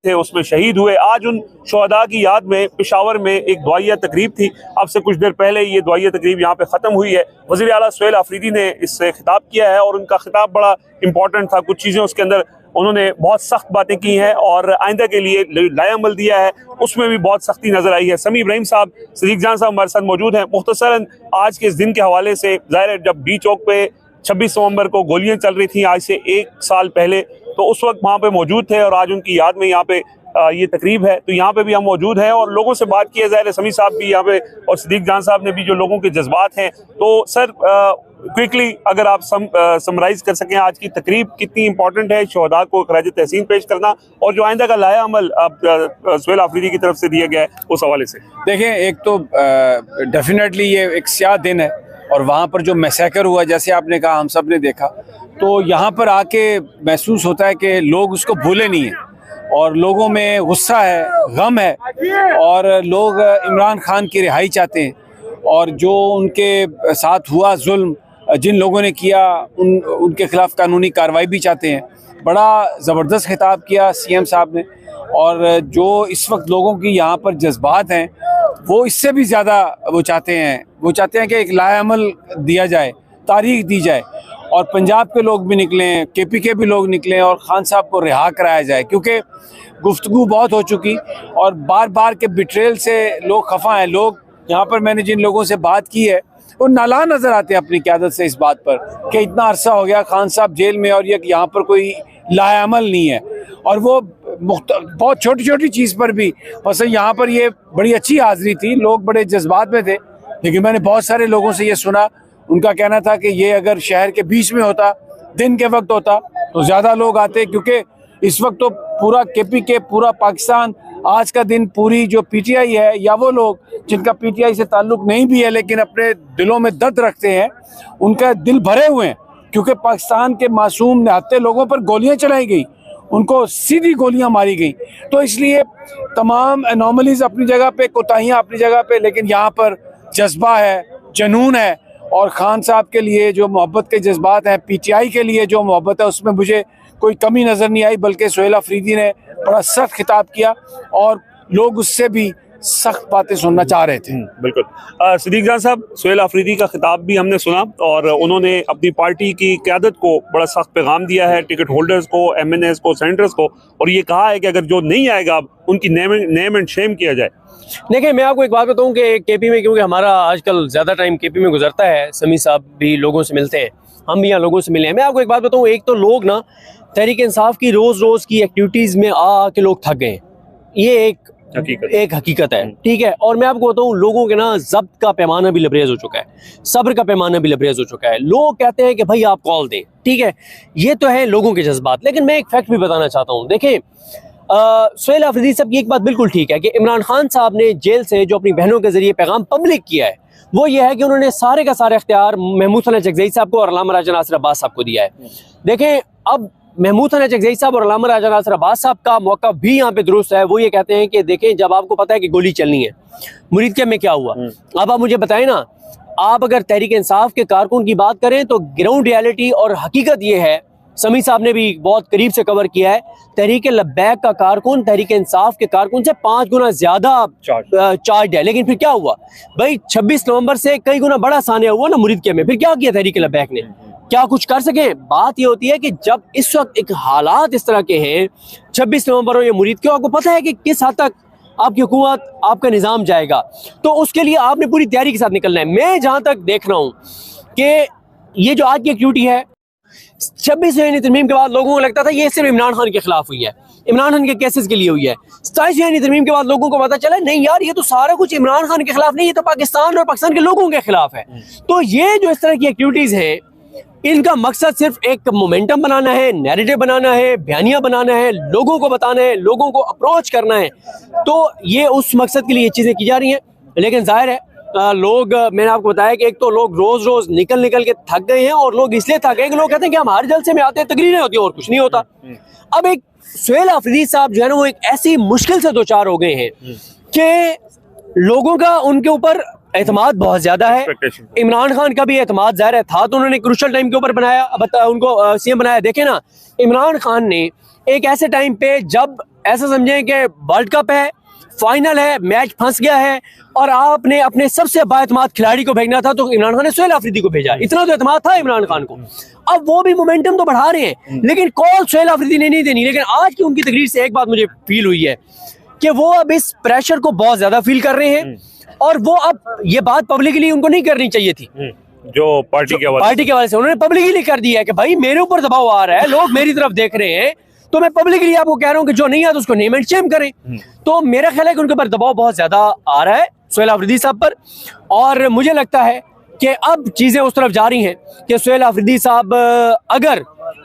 थे उसमें शहीद हुए। आज उन शहदा की याद में पेशावर में एक दुआइया तकरीब थी। अब से कुछ देर पहले ये दुआइया तकरीब यहाँ पे ख़त्म हुई है। वज़ीर आला सुहेल आफरीदी ने इससे खिताब किया है और उनका खिताब बड़ा इंपॉर्टेंट था। कुछ चीज़ें उसके अंदर उन्होंने बहुत सख्त बातें की हैं और आइंदा के लिए लाएअमल दिया है, उसमें भी बहुत सख्ती नजर आई है। समी इब्राहिम साहब, सदीक जान साहब हमारे साथ मौजूद हैं। मुख्तसरन आज के इस दिन के हवाले से, ज़ाहिर है जब डी चौक पे 26 नवंबर को गोलियां चल रही थी आज से 1 साल पहले, तो उस वक्त वहाँ पे मौजूद थे और आज उनकी याद में यहाँ पे ये तकरीब है, तो यहाँ पे भी हम मौजूद हैं और लोगों से बात की है। ज़ाहिर है समी साहब भी यहाँ पे और सदीक जान साहब ने भी जो लोगों के जज्बात हैं। तो सर क्विकली अगर आप समराइज कर सकें आज की तकरीब कितनी इंपॉर्टेंट है, शहदा को खराज तहसीन पेश करना और जो आइंदा का लाया अमल सुहेल आफरीदी की तरफ से दिया गया है उस हवाले से। देखें, एक तो डेफिनेटली ये एक स्याह दिन है और वहाँ पर जो मैसेकर हुआ, जैसे आपने कहा, हम सब ने देखा, तो यहाँ पर आके महसूस होता है कि लोग उसको भूले नहीं हैं और लोगों में गुस्सा है, गम है और लोग इमरान खान की रिहाई चाहते हैं और जो उनके साथ हुआ जुल्म जिन लोगों ने किया उनके खिलाफ कानूनी कार्रवाई भी चाहते हैं। बड़ा ज़बरदस्त खिताब किया सीएम साहब ने और जो इस वक्त लोगों की यहाँ पर जज्बात हैं वो इससे भी ज़्यादा वो चाहते हैं कि एक लाएअमल दिया जाए, तारीख दी जाए और पंजाब के लोग भी निकलें, केपी के भी लोग निकलें और खान साहब को रिहा कराया जाए, क्योंकि गुफ्तगू बहुत हो चुकी और बार बार के बिट्रेल से लोग खफा हैं। लोग यहाँ पर, मैंने जिन लोगों से बात की है, वो नाला नज़र आते हैं अपनी क़यादत से इस बात पर कि इतना अरसा हो गया खान साहब जेल में और ये यहाँ पर कोई लाएअमल नहीं है। और वो बहुत छोटी छोटी चीज़ पर भी, मसलन यहाँ पर ये बड़ी अच्छी हाज़िरी थी, लोग बड़े जज्बात में थे, लेकिन मैंने बहुत सारे लोगों से ये सुना, उनका कहना था कि ये अगर शहर के बीच में होता, दिन के वक्त होता, तो ज़्यादा लोग आते, क्योंकि इस वक्त तो पूरा केपी के, पूरा पाकिस्तान, आज का दिन पूरी जो पीटीआई है या वो लोग जिनका पीटीआई से ताल्लुक़ नहीं भी है लेकिन अपने दिलों में दर्द रखते हैं, उनका दिल भरे हुए हैं, क्योंकि पाकिस्तान के मासूम निहत्थे लोगों पर गोलियाँ चलाई गई, उनको सीधी गोलियां मारी गई। तो इसलिए तमाम एनॉमलीज अपनी जगह पे, कोताहियां अपनी जगह पे, लेकिन यहाँ पर जज्बा है, जुनून है और खान साहब के लिए जो मोहब्बत के जज्बात हैं, पीटीआई के लिए जो मोहब्बत है, उसमें मुझे कोई कमी नज़र नहीं आई, बल्कि सुहेल आफरीदी ने बड़ा सख्त खिताब किया और लोग उससे भी सख्त बातें सुनना चाह रहे थे। बिल्कुल। सदीक जान साहब, सुहेल आफरीदी का खिताब भी हमने सुना और उन्होंने अपनी पार्टी की क़यादत को बड़ा सख्त पैगाम दिया है, टिकट होल्डर्स को, एमएनएस को, सेनेटर्स को, और ये कहा है कि अगर जो नहीं आएगा उनकी नेम एंड शेम किया जाए। देखिए, मैं आपको एक बात बताऊं कि केपी में, क्योंकि हमारा आजकल ज़्यादा टाइम केपी में गुजरता है, समी साहब भी लोगों से मिलते हैं, हम भी यहाँ लोगों से मिले हैं। मैं आपको एक बात बताऊं, एक तो लोग ना तहरीक इंसाफ की रोज़ की एक्टिविटीज़ में आके लोग थक गए, ये एक हकीकत है, ठीक है। और मैं आपको बताऊं, लोगों के ना ज़ब्त का पैमाना भी लबरेज हो चुका है, सब्र का पैमाना भी लबरेज हो चुका है। लोग कहते हैं कि भाई आप कॉल दें, ठीक है, ये तो है लोगों के जज्बात। लेकिन मैं एक फैक्ट भी बताना चाहता हूँ। देखें, सुहेल आफरीदी साहब की एक बात बिल्कुल ठीक है कि इमरान खान साहब ने जेल से जो अपनी बहनों के जरिए पैगाम पब्लिक किया है, वो ये है कि उन्होंने सारे का सारा इख्तियार महमूद हसन चकज़ई साहब को और अल्लामा राजा नासिर अब्बास साहब को दिया है। देखें, अब महमूद हसन चकज़ई साहब और अल्लामा राजा नासिर अब्बास साहब का मौका भी यहाँ पे दुरुस्त है। वो ये कहते हैं कि देखें, जब आपको पता है कि गोली चलनी है, मुरीद के में क्या हुआ, अब आप मुझे बताएं ना, आप अगर तहरीक इंसाफ के कारकुन की बात करें तो ग्राउंड रियलिटी और हकीकत ये है, समी साहब ने भी बहुत करीब से कवर किया है, तहरीक लब्बैक का कारकुन तहरीक इंसाफ के कारकुन से 5 गुना ज्यादा चार्ज है। लेकिन फिर क्या हुआ भाई, 26 नवंबर से कई गुना बड़ा सानिया हुआ ना मुरीद के में। फिर क्या किया तहरीक लब्बैक ने, क्या कुछ कर सके? बात ये होती है कि जब इस वक्त एक हालात इस तरह के हैं, 26 नवंबर हो या मुरीद के, आपको पता है कि किस हद तक आपकी हुकूमत, आपका निज़ाम जाएगा, तो उसके लिए आपने पूरी तैयारी के साथ निकलना है। मैं जहाँ तक देख रहा हूँ कि ये जो आज की एक्टिविटी है, 26वीं तरमीम के बाद लोगों को लगता था ये सिर्फ इमरान खान के खिलाफ हुई है, इमरान खान के केसेस के लिए हुई है। 27वीं तरमीम के बाद लोगों को पता चला नहीं यार, ये तो सारा कुछ इमरान खान के खिलाफ नहीं, ये तो पाकिस्तान और पाकिस्तान के लोगों के खिलाफ है। तो ये जो इस तरह की एक्टिविटीज हैं, इनका मकसद सिर्फ एक मोमेंटम बनाना है, नैरेटिव बनाना है, बयानिया बनाना है, लोगों को बताना है, लोगों को अप्रोच करना है। तो ये उस मकसद के लिए ये चीज़ें की जा रही हैं। लेकिन जाहिर है लोग, मैंने आपको बताया कि एक तो लोग रोज निकल के थक गए हैं, और लोग इसलिए थक गए कि लोग कहते हैं कि हम हर जलसे में आते हैं, तकरीरें होती हैं और कुछ नहीं होता। अब एक सुहेल आफरीदी साहब जो है ना, वो एक ऐसी मुश्किल से दो चार हो गए हैं कि लोगों का उनके ऊपर एतमाद बहुत ज्यादा है। इमरान खान का भी एतमाद ज़ाहिर था, तो उन्होंने क्रूशल टाइम के ऊपर बनाया, उनको सीएम बनाया। देखे ना, इमरान खान ने एक ऐसे टाइम पे जब ऐसा समझें कि वर्ल्ड कप है, फाइनल है, मैच फंस गया है और आपने अपने सबसे बाएतमाद खिलाड़ी को भेजना था तो इमरान खान ने सोहेल अफरीदी को भेजा। इतना तो एतमाद था इमरान खान को। अब वो भी मोमेंटम तो बढ़ा रहे हैं, लेकिन कॉल सोहेल अफरीदी ने नहीं देनी। लेकिन आज की उनकी तकरीर से एक बात मुझे फील हुई है कि वो अब इस प्रेशर को बहुत ज्यादा फील कर रहे हैं और वो अब ये बात पब्लिकली उनको नहीं करनी चाहिए थी, जो पार्टी के हवाले से उन्होंने पब्लिकली कर दिया है कि भाई मेरे ऊपर दबाव आ रहा है, लोग मेरी तरफ देख रहे हैं, तो मैं पब्लिकली आपको कह रहा हूं कि जो नहीं आता उसको नेम एंड शेम करें। तो मेरा ख्याल है कि उनके ऊपर दबाव बहुत ज्यादा आ रहा है सोहेल अफरीदी साहब पर, और मुझे लगता है कि अब चीजें उस तरफ जा रही हैं कि सोहेल अफरीदी साहब अगर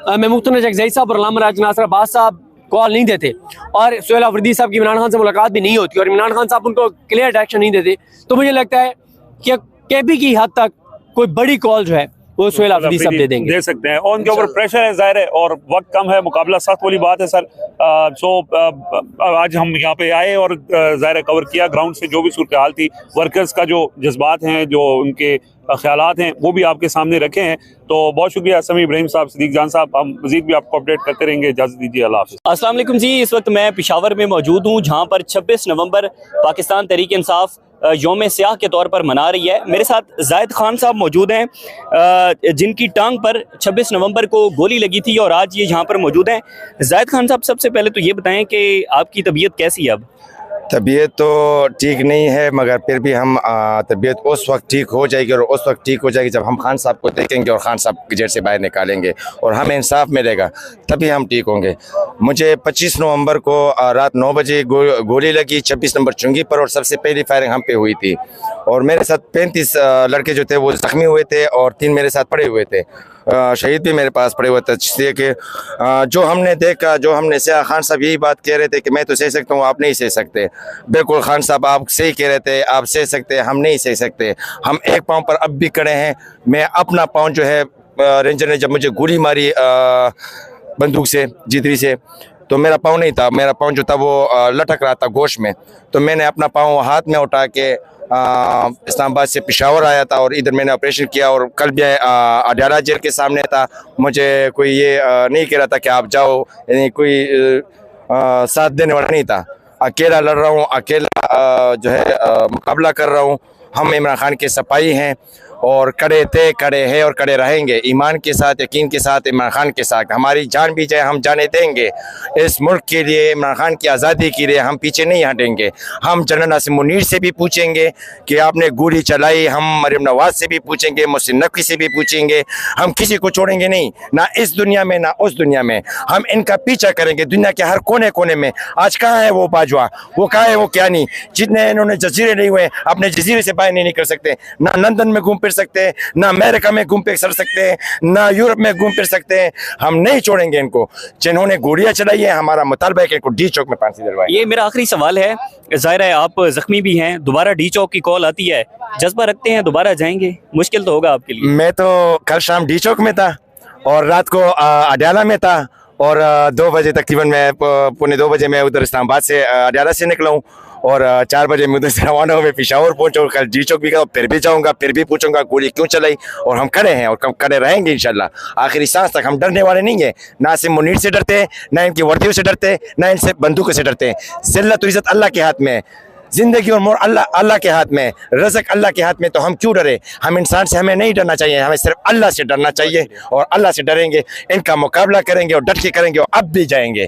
महमूद अकजई साहब और अल्लामा राज नासिर अब्बास साहब कॉल नहीं देते और सोहेल अफरीदी साहब की इमरान खान से मुलाकात भी नहीं होती और इमरान खान साहब उनको क्लियर डायरेक्शन नहीं देते, तो मुझे लगता है कि केपी की हद तक कोई बड़ी कॉल जो है वो सोहेल अफरीदी साहब दे सकते हैं और उनके ऊपर प्रेशर है, जाहिर है, और वक्त कम है, मुकाबला सख्त वाली बात है सर। आज हम यहाँ पे आए और जाहिर है कवर किया ग्राउंड से जो भी सूरत हाल थी, वर्कर्स का जो जज्बात हैं, जो उनके ख्यालात हैं, वो भी आपके सामने रखे हैं। तो बहुत शुक्रिया समी इब्राहिम साहब, सिद्दीक जान साहब, हम मजीद भी आपको अपडेट करते रहेंगे। इजाज़त दीजिए, अल्लाह हाफ़िज़। अस्सलाम वालेकुम जी, इस वक्त मैं पेशावर में मौजूद हूँ जहाँ पर 26 नवंबर पाकिस्तान तहरीक इंसाफ यौम सियाह के तौर पर मना रही है। मेरे साथ जाहिद खान साहब मौजूद हैं जिनकी टांग पर 26 नवंबर को गोली लगी थी और आज ये यहाँ पर मौजूद हैं। जाहिद खान साहब, सबसे पहले तो ये बताएं कि आपकी तबीयत कैसी है अब? तबीयत तो ठीक नहीं है, मगर फिर भी हम तबीयत उस वक्त ठीक हो जाएगी और उस वक्त ठीक हो जाएगी जब हम खान साहब को देखेंगे और खान साहब की जेल से बाहर निकालेंगे और हमें इंसाफ मिलेगा, तभी हम ठीक होंगे। मुझे 25 नवंबर को रात 9 बजे गोली लगी 26 नंबर चुंगी पर और सबसे पहली फायरिंग हम पे हुई थी और मेरे साथ 35 लड़के जो थे वो जख्मी हुए थे और 3 मेरे साथ पड़े हुए थे। शहीद भी मेरे पास पड़े हुए थे। इसलिए कि जो हमने देखा, जो हमने सहा, खान साहब यही बात कह रहे थे कि मैं तो सह सकता हूँ, आप नहीं सह सकते। बिल्कुल खान साहब आप सही कह रहे थे, आप सह सकते, हम नहीं सह सकते। हम एक पाँव पर अब भी खड़े हैं। मैं अपना पाँव जो है, रेंजर ने जब मुझे गोली मारी बंदूक से, जितरी से, तो मेरा पाँव नहीं था, मेरा पाँव जो था वो लटक रहा था गोश में। तो मैंने अपना पाँव हाथ में उठा के इस्लामाबाद से पेशावर आया था और इधर मैंने ऑपरेशन किया और कल भी अड्याला जेल के सामने था। मुझे कोई ये नहीं कह रहा था कि आप जाओ, यानी कोई साथ देने वाला नहीं था। अकेला लड़ रहा हूँ, अकेला जो है मुकाबला कर रहा हूँ। हम इमरान खान के सिपाही हैं और कड़े थे, कड़े हैं और कड़े रहेंगे। ईमान के साथ, यकीन के साथ, इमरान खान के साथ। हमारी जान भी जाए हम जाने देंगे इस मुल्क के लिए, इमरान खान की आज़ादी के लिए। हम पीछे नहीं हटेंगे। हम जनरल नासिर मुनीर से भी पूछेंगे कि आपने गोली चलाई, हम मरीम नवाज से भी पूछेंगे, मोहसिन नकवी से भी पूछेंगे। हम किसी को छोड़ेंगे नहीं, ना इस दुनिया में ना उस दुनिया में। हम इनका पीछा करेंगे दुनिया के हर कोने कोने में। आज कहाँ है वो बाजवा, वो कहाँ है वो क्या नहीं। जितने इन्होंने जजीरे नहीं हुए, अपने जजीरे से बाहर नहीं निकल सकते। ना लंदन में घूम सकते हैं, ना अमेरिका में घूम फिर सकते हैं, ना यूरोप में घूम फिर सकते हैं। हम नहीं छोड़ेंगे इनको। जिन्होंने गोलियां चलाई है, हमारा मुतालबा है कि इनको डी चौक में फांसी दिलवाएं। ये मेरा आखिरी सवाल है, जाहिर है आप जख्मी भी हैं, दोबारा डी चौक की कॉल आती है, जज्बा रखते हैं दोबारा जाएंगे? मुश्किल तो होगा आपके लिए। मैं तो कल शाम डी चौक में था और रात को अड्याला में था और 2 बजे तकरीबन मैं, पौने 2 बजे मैं उधर इस्लामाबाद से अड्याला से निकला हूँ और 4 बजे मैं उधर से रवाना हुए पेशावर पहुंचा। कल डी चौक भी गया, फिर भी जाऊंगा, फिर भी पूछूंगा गोली क्यों चलाई। और हम खड़े हैं और हम खड़े रहेंगे इंशाल्लाह आखिरी सांस तक। हम डरने वाले नहीं है, ना सिर्फ मुनीर से डरते हैं, ना इनकी वर्दियों से डरते हैं, ना इनसे बंदूकों से डरते हैं। जिल्लत इज्जत अल्लाह के हाथ में है, जिंदगी और मौत अल्लाह के हाथ में, रज़क अल्लाह के हाथ में। तो हम क्यों डरे? हम इंसान से हमें नहीं डरना चाहिए, हमें सिर्फ अल्लाह से डरना चाहिए और अल्लाह से डरेंगे, इनका मुकाबला करेंगे और डट के करेंगे और अब भी जाएंगे।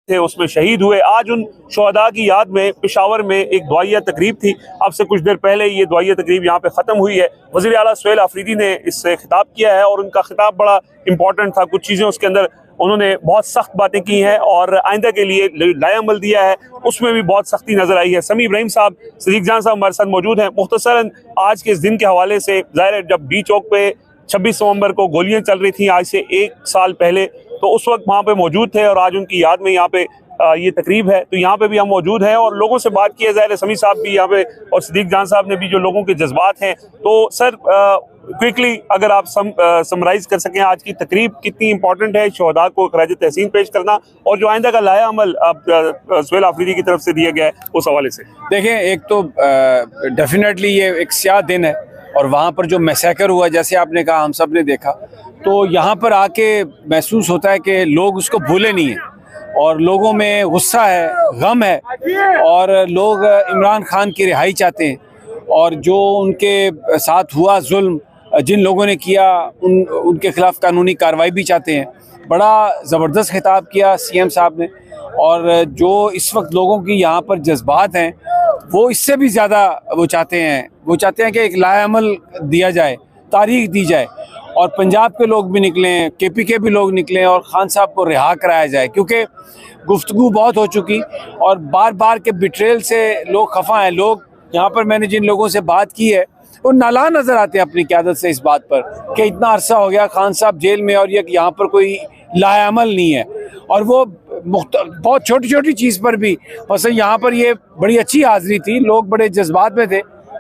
थे उसमें शहीद हुए। आज उन शहदा की याद में पेशावर में एक दुआया तकरीब थी। अब से कुछ देर पहले ये दुआया तकरीब यहाँ पे ख़त्म हुई है। वज़ीर आला सोहेल अफरीदी ने इससे खिताब किया है और उनका खिताब बड़ा इंपॉर्टेंट था। कुछ चीज़ें उसके अंदर उन्होंने बहुत सख्त बातें की हैं और आइंदा के लिए लाएअमल दिया है, उसमें भी बहुत सख्ती नजर आई है। समी इब्राहिम साहब, सिद्दीक जान साहब हमारे साथ मौजूद हैं। मुख्तसरन आज के इस दिन के हवाले से, ज़ाहिर है जब डी चौक पे 26 नवंबर को गोलियां चल रही थी आज से 1 साल पहले, तो उस वक्त वहाँ पे मौजूद थे और आज उनकी याद में यहाँ पे ये तकरीब है, तो यहाँ पे भी हम मौजूद हैं और लोगों से बात की है। ज़ाहिर है समी साहब भी यहाँ पे और सिद्दीक जान साहब ने भी जो लोगों के जज्बात हैं। तो सर क्विकली अगर आप समराइज कर सकें आज की तकरीब कितनी इंपॉर्टेंट है, शहदा को खराज तहसीन पेश करना और जो आइंदा का लाया अमल सोहेल अफरीदी की तरफ से दिया गया है उस हवाले से। देखें, एक तो डेफिनेटली ये एक स्याह दिन है और वहाँ पर जो मैसेकर हुआ, जैसे आपने कहा, हम सब ने देखा, तो यहाँ पर आके महसूस होता है कि लोग उसको भूले नहीं हैं और लोगों में गुस्सा है, गम है, और लोग इमरान खान की रिहाई चाहते हैं। और जो उनके साथ हुआ जुल्म, जिन लोगों ने किया, उनके खिलाफ कानूनी कार्रवाई भी चाहते हैं। बड़ा ज़बरदस्त खिताब किया सीएम साहब ने। और जो इस वक्त लोगों की यहाँ पर जज्बात हैं, वो इससे भी ज़्यादा वो चाहते हैं कि एक लाएअमल दिया जाए, तारीख दी जाए, और पंजाब के लोग भी निकलें, केपी के भी लोग निकलें, और खान साहब को रिहा कराया जाए। क्योंकि गुफ्तगू बहुत हो चुकी और बार बार के बिट्रेल से लोग खफा हैं। लोग यहाँ पर, मैंने जिन लोगों से बात की है, वो नाला नज़र आते हैं अपनी क़यादत से इस बात पर कि इतना अरसा हो गया खान साहब जेल में और ये यहाँ पर कोई लाएअमल नहीं है। और वो बहुत छोटी छोटी चीज़ पर भी, मसलन यहाँ पर ये बड़ी अच्छी हाज़िरी थी, लोग बड़े जज्बात में थे,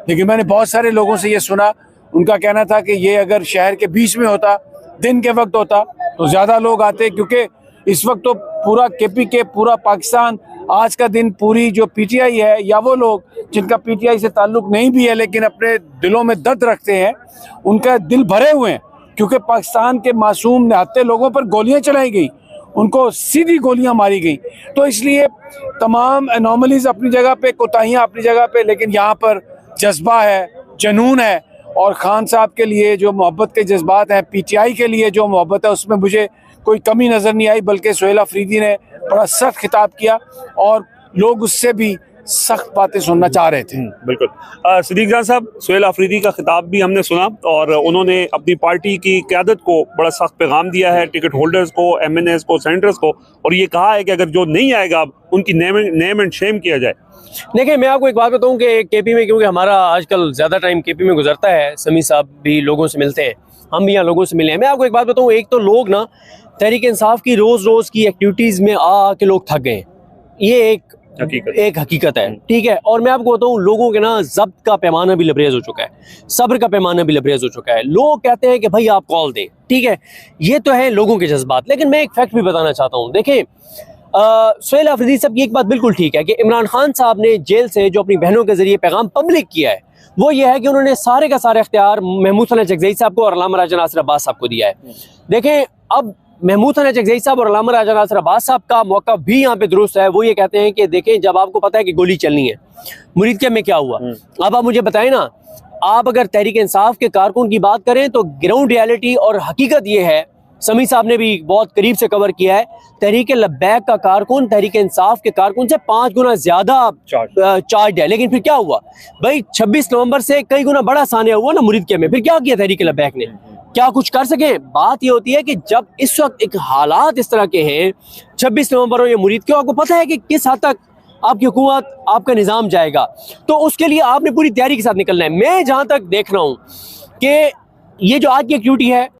लेकिन मैंने बहुत सारे लोगों से ये सुना, उनका कहना था कि ये अगर शहर के बीच में होता, दिन के वक्त होता, तो ज़्यादा लोग आते। क्योंकि इस वक्त तो पूरा केपी के, पूरा पाकिस्तान आज का दिन, पूरी जो पीटीआई है, या वो लोग जिनका पीटीआई से ताल्लुक़ नहीं भी है लेकिन अपने दिलों में दर्द रखते हैं, उनका दिल भरे हुए हैं। क्योंकि पाकिस्तान के मासूम निहत्थे लोगों पर गोलियां चलाई गई, उनको सीधी गोलियां मारी गई। तो इसलिए तमाम एनॉमलीज अपनी जगह पे, कोताहियां अपनी जगह पे, लेकिन यहाँ पर जज्बा है, जुनून है। और खान साहब के लिए जो मोहब्बत के जज्बात हैं, पीटीआई के लिए जो मोहब्बत है, उसमें मुझे कोई कमी नज़र नहीं आई। बल्कि सुहेल अफरीदी ने बड़ा सख्त खिताब किया और लोग उससे भी सख्त बातें सुनना चाह रहे थे। बिल्कुल। सिद्दीक जान साहब, सुहेल अफरीदी का खिताब भी हमने सुना और उन्होंने अपनी पार्टी की क़यादत को बड़ा सख्त पैगाम दिया है, टिकट होल्डर्स को, एमएनएस को, सेनेटर्स को, और ये कहा है कि अगर जो नहीं आएगा उनकी नेम एंड शेम किया जाए। देखिए, मैं आपको एक बात बताऊं कि केपी में, क्योंकि हमारा आजकल ज़्यादा टाइम केपी में गुजरता है, समी साहब भी लोगों से मिलते हैं, हम भी यहाँ लोगों से मिले हैं। मैं आपको एक बात बताऊं, एक तो लोग ना तहरीक इंसाफ की रोज़ की एक्टिविटीज़ में आ के लोग थक गए हैं, ये एक हकीकत है, ठीक है। और मैं आपको बताऊं, लोगों के ना ज़ब्त का पैमाना भी लबरेज हो चुका है, सब्र का पैमाना भी लबरेज हो चुका है। लोग कहते हैं कि भाई आप कॉल दें, ठीक है, ये तो है लोगों के जज्बात। लेकिन मैं एक फैक्ट भी बताना चाहता हूँ। देखें, सुहेल अफरीदी साहब की एक बात बिल्कुल ठीक है कि इमरान खान साहब ने जेल से जो अपनी बहनों के जरिए पैगाम पब्लिक किया है, वो ये है कि उन्होंने सारे का सारा इख्तियार महमूद हसन चकज़ई साहब को और अल्लामा राजा नासिर अब्बास साहब को दिया है। देखें, अब महमूद हसन चकज़ई साहब और अल्लामा राजा नासिर अब्बास साहब का मौका भी यहाँ पे दुरुस्त है। वो ये कहते हैं कि देखें, जब आपको पता है कि गोली चलनी है, मुरीद के में क्या हुआ, अब आप मुझे बताएं ना। आप अगर तहरीक इंसाफ के कारकुन की बात करें तो ग्राउंड रियलिटी और हकीकत ये है, समी साहब ने भी बहुत करीब से कवर किया है, तहरीक लब्बैक का कारकुन तहरीक इंसाफ के कारकुन से 5 गुना ज्यादा चार्ज है। लेकिन फिर क्या हुआ भाई, 26 नवंबर से कई गुना बड़ा सानिया हुआ ना मुरीद के में। फिर क्या किया तहरीक लब्बैक ने, क्या कुछ कर सके? बात ये होती है कि जब इस वक्त एक हालात इस तरह के हैं, 26 नवंबर और ये मुरीद के, आपको पता है कि किस हद तक आपकी हुकूमत, आपका निज़ाम जाएगा, तो उसके लिए आपने पूरी तैयारी के साथ निकलना है। मैं जहाँ तक देख रहा हूँ कि ये जो आज की एक्टिविटी है,